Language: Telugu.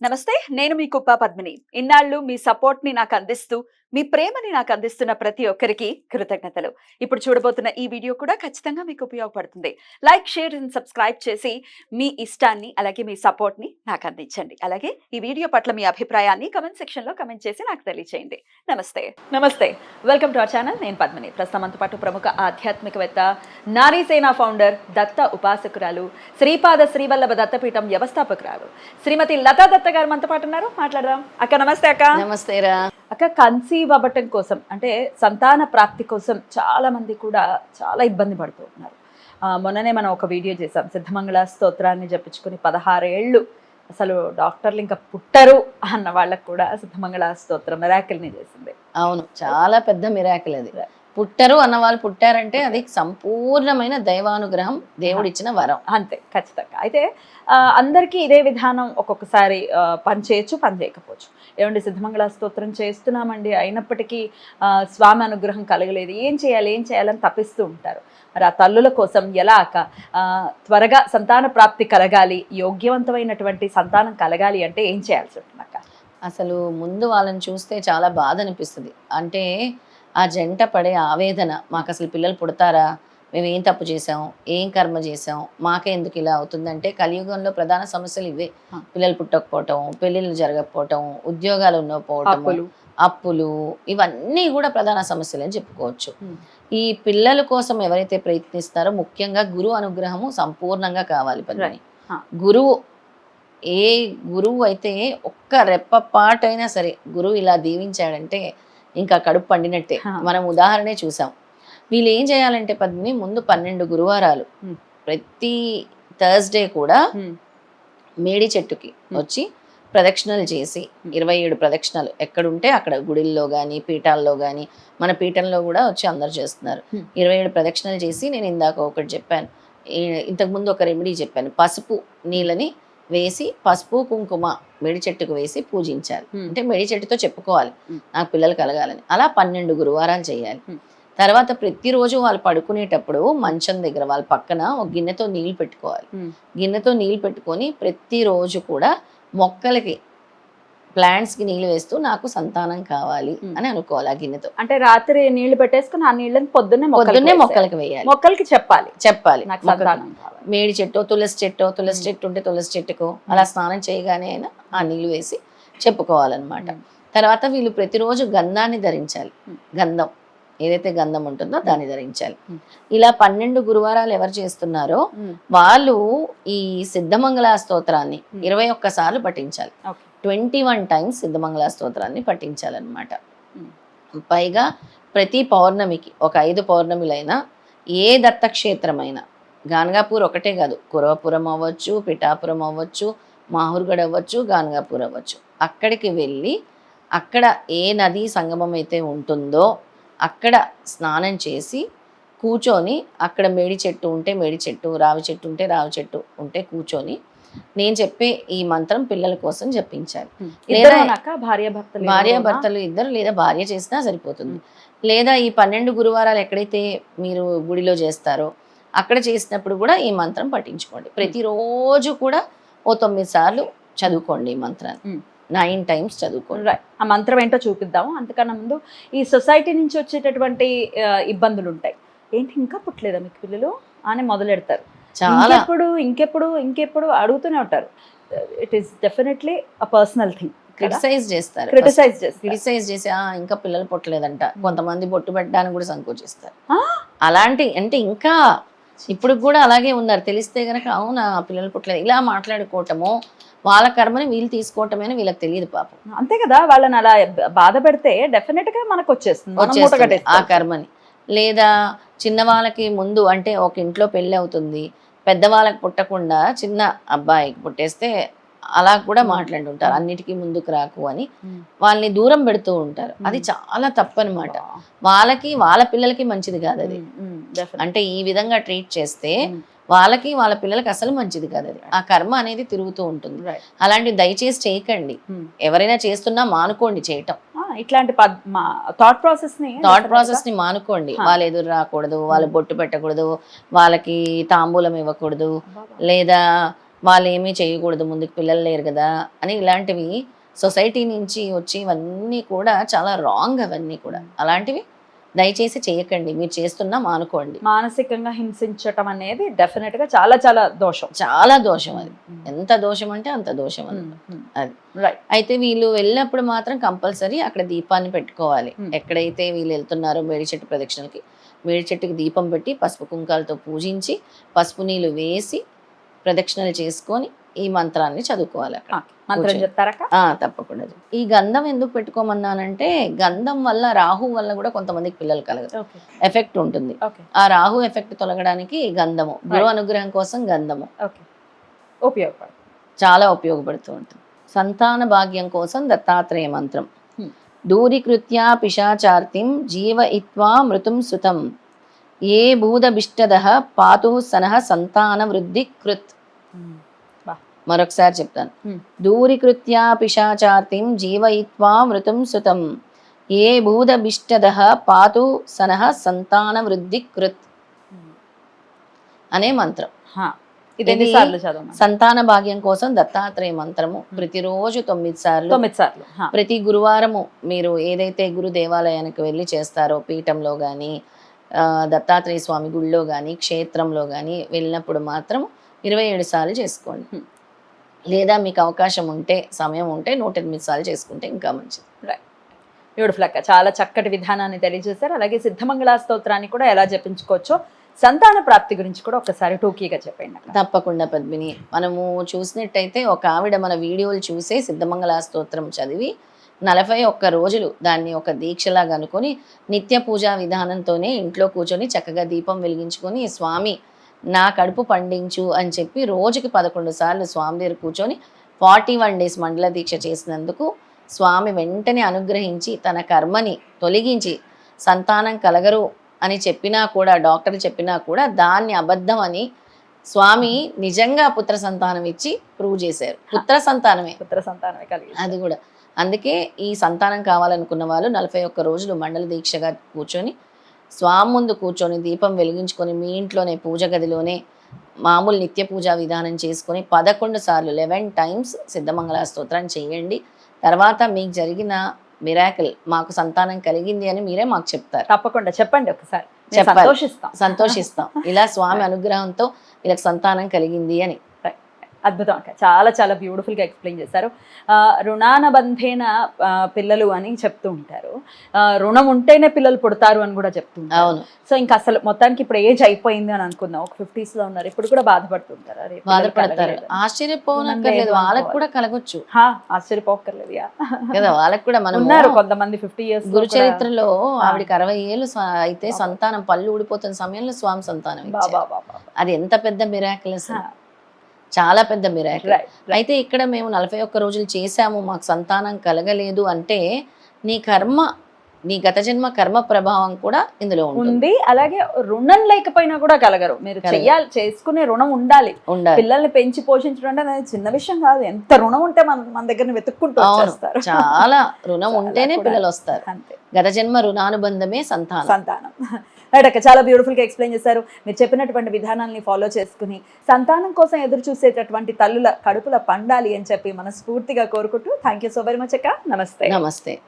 నమస్తే. నేను మీ కుప్ప పద్మిని. ఇన్నాళ్ళు మీ సపోర్ట్‌ని నాకందిస్తూ, మీ ప్రేమని నాకందిస్తున్న ప్రతి ఒక్కరికి కృతజ్ఞతలు. ఇప్పుడు చూడబోతున్న ఈ వీడియో కూడా ఖచ్చితంగా మీకు ఉపయోగపడుతుంది. లైక్, షేర్ అండ్ సబ్స్క్రైబ్ చేసి మీ ఇష్టాన్ని, అలాగే మీ సపోర్ట్‌ని నాకందించండి. అలాగే ఈ వీడియో పట్ల మీ అభిప్రాయాన్ని కామెంట్ సెక్షన్‌లో కామెంట్ చేసి నాకు తెలియజేయండి. నమస్తే. నమస్తే. Welcome to our channel. నేను పద్మిని. ప్రస్తుతం మనతో పాటు ప్రముఖ ఆధ్యాత్మికవేత్త, నారీసేన ఫౌండర్, దత్త ఉపాసకురాలు, శ్రీపాద శ్రీవల్లభ దత్తపీఠం వ్యవస్థాపకురాలు శ్రీమతి లతా దత్త గారు మనతో పాటు ఉన్నారు. మాట్లాడదాం. అక్క నమస్తే. అక్క నమస్తే రా. అక్క, కన్సీవ్ అవ్వటం కోసం అంటే సంతాన ప్రాప్తి కోసం చాలా మంది కూడా చాలా ఇబ్బంది పడుతూ ఉన్నారు. మొన్ననే మనం ఒక వీడియో చేసాం. సిద్ధమంగళ స్తోత్రాన్ని జపించుకుని 16 ఏళ్ళు అసలు డాక్టర్లు ఇంకా పుట్టరు అన్న వాళ్ళకు కూడా సిద్ధమంగళ స్తోత్రం మిరాకిల్ని చేసింది. అవును, చాలా పెద్ద మిరాకిల్ అది. పుట్టరు అన్న వాళ్ళు పుట్టారంటే అది సంపూర్ణమైన దైవానుగ్రహం, దేవుడిచ్చిన వరం. అంతే, ఖచ్చితంగా. అయితే అందరికీ ఇదే విధానం ఒక్కొక్కసారి పని చేయొచ్చు, పని చేయకపోవచ్చు. ఏమండి, సిద్ధమంగళ స్తోత్రం చేస్తున్నామండి, అయినప్పటికీ స్వామి అనుగ్రహం కలగలేదు, ఏం చేయాలని తప్పిస్తూ ఉంటారు. మరి ఆ తల్లుల కోసం ఎలా త్వరగా సంతాన ప్రాప్తి కలగాలి, యోగ్యవంతమైనటువంటి సంతానం కలగాలి అంటే ఏం చేయాల్సి ఉంటుంది అక్క? అసలు ముందు వాళ్ళని చూస్తే చాలా బాధ అనిపిస్తుంది. అంటే ఆ జంట పడే ఆవేదన, మాకు అసలు పిల్లలు పుడతారా, మేము ఏం తప్పు చేసాం, ఏం కర్మ చేసాం, మాకే ఎందుకు ఇలా అవుతుందంటే కలియుగంలో ప్రధాన సమస్యలు ఇవే. పిల్లలు పుట్టకపోవటం, పెళ్ళిళ్ళు జరగకపోవటం, ఉద్యోగాలు ఉండకపోవటం, అప్పులు, ఇవన్నీ కూడా ప్రధాన సమస్యలు అని చెప్పుకోవచ్చు. ఈ పిల్లల కోసం ఎవరైతే ప్రయత్నిస్తారో ముఖ్యంగా గురువు అనుగ్రహము సంపూర్ణంగా కావాలి. పద్మిని, గురువు ఏ గురువు అయితే ఒక్క రెప్పపాటైనా సరే గురువు ఇలా దీవించాడంటే ఇంకా కడుపు పండినట్టే. మనం ఉదాహరణే చూసాం. వీళ్ళు ఏం చేయాలంటే పద్మిని, ముందు 12 గురువారాలు ప్రతి థర్స్డే కూడా మేడి చెట్టుకి వచ్చి ప్రదక్షిణలు చేసి 27 ప్రదక్షిణలు ఎక్కడుంటే అక్కడ గుడిల్లో కానీ పీఠాల్లో కానీ, మన పీఠంలో కూడా వచ్చి అందరు చేస్తున్నారు. 27 ప్రదక్షిణలు చేసి, నేను ఇందాక ఒకటి చెప్పాను, ఇంతకుముందు ఒక రెమెడీ చెప్పాను, పసుపు నీళ్ళని వేసి పసుపు కుంకుమ మెడి చెట్టుకు వేసి పూజించాలి. అంటే మెడి చెట్టుతో చెప్పుకోవాలి నాకు పిల్లలు కలగాలని. అలా 12 గురువారాలు చేయాలి. తర్వాత ప్రతిరోజు వాళ్ళు పడుకునేటప్పుడు మంచం దగ్గర వాళ్ళ పక్కన ఒక గిన్నెతో నీళ్ళు పెట్టుకోవాలి. గిన్నెతో నీళ్ళు పెట్టుకొని ప్రతిరోజు కూడా మొక్కలకి, ప్లాంట్స్ కి నీళ్ళు వేస్తూ నాకు సంతానం కావాలి అని అనుకోవాలి ఆ గిన్నెతో. అంటే రాత్రి నీళ్లు పెట్టేసుకుని ఆ నీళ్ళని పొద్దున్నే మొక్కలకి వేయాలి. మొక్కలకి చెప్పాలి మేడి చెట్టు, తులసి చెట్టు ఉంటే తులసి చెట్టుకు అలా స్నానం చేయగానే అయినా ఆ నీళ్లు వేసి చెప్పుకోవాలన్నమాట. తర్వాత వీళ్ళు ప్రతిరోజు గంధాన్ని ధరించాలి. గంధం ఏదైతే గంధం ఉంటుందో దాన్ని ధరించాలి. ఇలా 12 గురువారాలు ఎవరు చేస్తున్నారో వాళ్ళు ఈ సిద్ధమంగళ స్తోత్రాన్ని 21 సార్లు పఠించాలి. 21 టైమ్స్ సిద్ధమంగళ స్తోత్రాన్ని పఠించాలన్నమాట. పైగా ప్రతి పౌర్ణమికి ఒక 5 పౌర్ణమిలైనా ఏ దత్తక్షేత్రమైనా, గాన్గాపూర్ ఒకటే కాదు, కురవపురం అవ్వచ్చు, పిఠాపురం అవ్వచ్చు, మాహూర్గఢ్ అవ్వచ్చు, గాన్గాపూర్ అవ్వచ్చు, అక్కడికి వెళ్ళి అక్కడ ఏ నదీ సంగమం అయితే ఉంటుందో అక్కడ స్నానం చేసి కూర్చొని, అక్కడ మేడి చెట్టు ఉంటే మేడి చెట్టు, రావి చెట్టు ఉంటే రావి చెట్టు ఉంటే కూర్చొని నేను చెప్పే ఈ మంత్రం పిల్లల కోసం జపించాలి. లేదా భార్యాభర్తలు ఇద్దరు, లేదా భార్య చేసినా సరిపోతుంది. లేదా ఈ 12 గురువారాలు ఎక్కడైతే మీరు గుడిలో చేస్తారో అక్కడ చేసినప్పుడు కూడా ఈ మంత్రం పఠించుకోండి. ప్రతిరోజు కూడా ఓ 9 సార్లు చదువుకోండి ఈ మంత్రాన్ని. 9 టైమ్స్ చదువుకోండి. ఆ మంత్రం ఏంటో చూపిద్దాము. అంతకన్నా ముందు ఈ సొసైటీ నుంచి వచ్చేటటువంటి ఇబ్బందులు ఉంటాయి. ఏంటి ఇంకా పుట్టలేదా మీకు పిల్లలు అని మొదలెడతారు. చాలా ఇంకెప్పుడు అడుగుతూనే ఉంటారు. It is definitely a personal thing. Criticise చేస్తారు. క్రిటిసైజ్ చేసి ఇంకా పిల్లలు పుట్టలేదంట. కొంతమంది బొట్టు పెట్టడానికి కూడా సంకోచిస్తారు. అలాంటి అంటే ఇంకా ఇప్పుడు కూడా అలాగే ఉన్నారు. తెలిస్తే గనక అవునా పిల్లలు పుట్టలేదు ఇలా మాట్లాడుకోవటము, వాళ్ళ కర్మని వీళ్ళు తీసుకోవటమేనా వీళ్ళకి తెలియదు పాపం. అంతే కదా, వాళ్ళని అలా బాధ పెడితే డెఫినెట్ గా మనకు వచ్చేస్తుంది ఆ కర్మని. లేదా చిన్న వాళ్ళకి ముందు అంటే ఒక ఇంట్లో పెళ్ళి అవుతుంది, పెద్దవాళ్ళకి పుట్టకుండా చిన్న అబ్బాయికి పుట్టేస్తే అలా కూడా మాట్లాడుతుంటారు, అన్నిటికీ ముందుకు రాకు అని వాళ్ళని దూరం పెడుతూ ఉంటారు. అది చాలా తప్పు అనమాట. వాళ్ళకి వాళ్ళ పిల్లలకి మంచిది కాదు అది. అంటే ఈ విధంగా ట్రీట్ చేస్తే వాళ్ళకి వాళ్ళ పిల్లలకి అసలు మంచిది కాదు అది. ఆ కర్మ అనేది తిరుగుతూ ఉంటుంది. అలాంటివి దయచేసి చేయకండి. ఎవరైనా చేస్తున్నా మానుకోండి చేయటం. ఇట్లాంటి థాట్ ప్రాసెస్ ని మానుకోండి. వాళ్ళు ఎదురు రాకూడదు, వాళ్ళు బొట్టు పెట్టకూడదు, వాళ్ళకి తాంబూలం ఇవ్వకూడదు, లేదా వాళ్ళు ఏమీ చేయకూడదు, ముందుకు పిల్లలు లేరు కదా అని ఇలాంటివి సొసైటీ నుంచి వచ్చి ఇవన్నీ కూడా చాలా రాంగ్. అవన్నీ కూడా అలాంటివి దయచేసి చేయకండి. మీరు చేస్తున్నా మానుకోండి. మానసికంగా హింసించటం అనేది డెఫినెట్ గా చాలా చాలా దోషం. చాలా దోషం అది. ఎంత దోషం అంటే అంత దోషం అది. అది రైట్. అయితే వీళ్ళు వెళ్ళినప్పుడు మాత్రం కంపల్సరీ అక్కడ దీపాన్ని పెట్టుకోవాలి. ఎక్కడైతే వీళ్ళు వెళ్తున్నారో మేడి చెట్టు ప్రదక్షిణలకి, మేడి చెట్టుకి దీపం పెట్టి పసుపు కుంకాలతో పూజించి పసుపు నీళ్ళు వేసి ప్రదక్షిణలు చేసుకొని ఈ మంత్రాన్ని చదువుకోవాలి అక్కడ. మంత్రం చెప్తారక్క? తప్పకుండా. ఈ గంధం ఎందుకు పెట్టుకోమన్నానంటే గంధం వల్ల, రాహు వల్ల కూడా కొంతమందికి పిల్లలు కలగదు, ఎఫెక్ట్ ఉంటుంది. ఆ రాహు ఎఫెక్ట్ తొలగడానికి గంధము, గురు అనుగ్రహం కోసం గంధము చాలా ఉపయోగపడుతూ ఉంటుంది. సంతాన భాగ్యం కోసం దత్తాత్రేయ మంత్రం. దూరీకృత్యా పిశాచార్తిం జీవయిత్వా మృతుం సుతం ఏ భూదభిష్టదః పాతు సనః సంతాన వృద్ధి కృత్. మరొకసారి చెప్తాను. దూరీకృత్యా పిశాచార్తిం జీవయిత్వా మృతుం సుతం ఏ భూదభిష్టదః పాతు సనః సంతాన వృద్ధి కృత్ అనే మంత్రం. ఇది సంతాన భాగ్యం కోసం దత్తాత్రేయ మంత్రము. ప్రతిరోజు 9 సార్లు. ప్రతి గురువారము మీరు ఏదైతే గురు దేవాలయానికి వెళ్ళి చేస్తారో, పీఠంలో కానీ దత్తాత్రేయ స్వామి గుళ్ళో కానీ క్షేత్రంలో కానీ వెళ్ళినప్పుడు మాత్రం 27 సార్లు చేసుకోండి. లేదా మీకు అవకాశం ఉంటే, సమయం ఉంటే 108 సార్లు చేసుకుంటే ఇంకా మంచిది. బ్యూటిఫుల్ అక్క, చాలా చక్కటి విధానాన్ని తెలియజేశారు. అలాగే సిద్ధమంగళ స్తోత్రాన్ని కూడా ఎలా జపించుకోవచ్చో, సంతాన ప్రాప్తి గురించి కూడా ఒకసారి టూకీగా చెప్పండి. తప్పకుండా పద్మిని. మనము చూసినట్టయితే ఒక ఆవిడ మన వీడియోలు చూసే సిద్ధమంగళ స్తోత్రం చదివి 41 రోజులు దాన్ని ఒక దీక్షలాగా అనుకొని నిత్య పూజా విధానంతోనే ఇంట్లో కూర్చొని చక్కగా దీపం వెలిగించుకొని స్వామి నా కడుపు పండించు అని చెప్పి రోజుకి 11 సార్లు స్వామి దగ్గర కూర్చొని 41 డేస్ మండల దీక్ష చేసినందుకు స్వామి వెంటనే అనుగ్రహించి తన కర్మని తొలగించి సంతానం కలగరు అని చెప్పినా కూడా, డాక్టర్లు చెప్పినా కూడా దాన్ని అబద్ధం అని స్వామి నిజంగా పుత్ర సంతానం ఇచ్చి ప్రూవ్ చేశారు. పుత్ర సంతానమే కలిగి అది కూడా. అందుకే ఈ సంతానం కావాలనుకున్న వాళ్ళు 41 రోజులు మండల దీక్షగా కూర్చొని స్వామి ముందు కూర్చొని దీపం వెలిగించుకొని మీ ఇంట్లోనే పూజ గదిలోనే మామూలు నిత్య పూజా విధానం చేసుకొని 11 సార్లు 11 టైమ్స్ సిద్ధమంగళ స్తోత్రం చేయండి. తర్వాత మీకు జరిగిన మిరాకిల్, మాకు సంతానం కలిగింది అని మీరే మాకు చెప్తారు. తప్పకుండా చెప్పండి ఒకసారి. సంతోషిస్తాం ఇలా స్వామి అనుగ్రహంతో వీళ్ళకి సంతానం కలిగింది అని. అద్భుతం అక్క, చాలా చాలా బ్యూటిఫుల్గా ఎక్స్ప్లెయిన్ చేశారు. రుణానుబంధేన పిల్లలు అని చెప్తూ ఉంటారు, రుణం ఉంటేనే పిల్లలు పుడతారు అని కూడా చెప్తూ ఉంటారు. అవును. సో ఇంకా అసలు మొత్తానికి ఇప్పుడు ఏజ్ అయిపోయింది అని అనుకుందాం, ఒక 50s లో ఉన్నారు, ఇప్పుడు కూడా బాధపడుతుంటారు. బాధపడతారు. ఆశ్చర్యపోనక్కర్లేదు, వాళ్ళకి కూడా కలగొచ్చు. ఆశ్చర్యపోకర్లేదు కదా, వాళ్ళకి కూడా. మనం ఉన్నారు కొంతమంది 50 years గురు చరిత్రలో ఆవిడకి 60 ఏళ్ళు అయితే సంతానం పళ్ళు ఊడిపోతున్న సమయంలో స్వామి సంతానం ఇచ్చారు. అది ఎంత పెద్ద మిరాకిల్ అసలు, చాలా పెద్ద మిరాకిల్. అయితే ఇక్కడ మేము 41 రోజులు చేశాము, మాకు సంతానం కలగలేదు అంటే నీ కర్మ, నీ గత జన్మ కర్మ ప్రభావం కూడా ఇందులో ఉంది. అలాగే రుణం లేకపోయినా కూడా కలగరు. మీరు చేసుకునే రుణం ఉండాలి. పిల్లల్ని పెంచి పోషించడం అంటే చిన్న విషయం కాదు. ఎంత రుణం ఉంటే మన దగ్గర వెతుక్కుంటూ వస్తారు. చాలా రుణం ఉంటేనే పిల్లలు వస్తారు. గత జన్మ రుణానుబంధమే సంతానం. అక్క, చాలా బ్యూటిఫుల్ గా ఎక్స్ప్లెయిన్ చేశారు. మీరు చెప్పినటువంటి విధానాన్ని ఫాలో చేసుకుని సంతానం కోసం ఎదురు చూసేటటువంటి తల్లుల కడుపుల పండాలి అని చెప్పి మనస్ఫూర్తిగా కోరుకుంటూ thank you so very much అక్క. నమస్తే.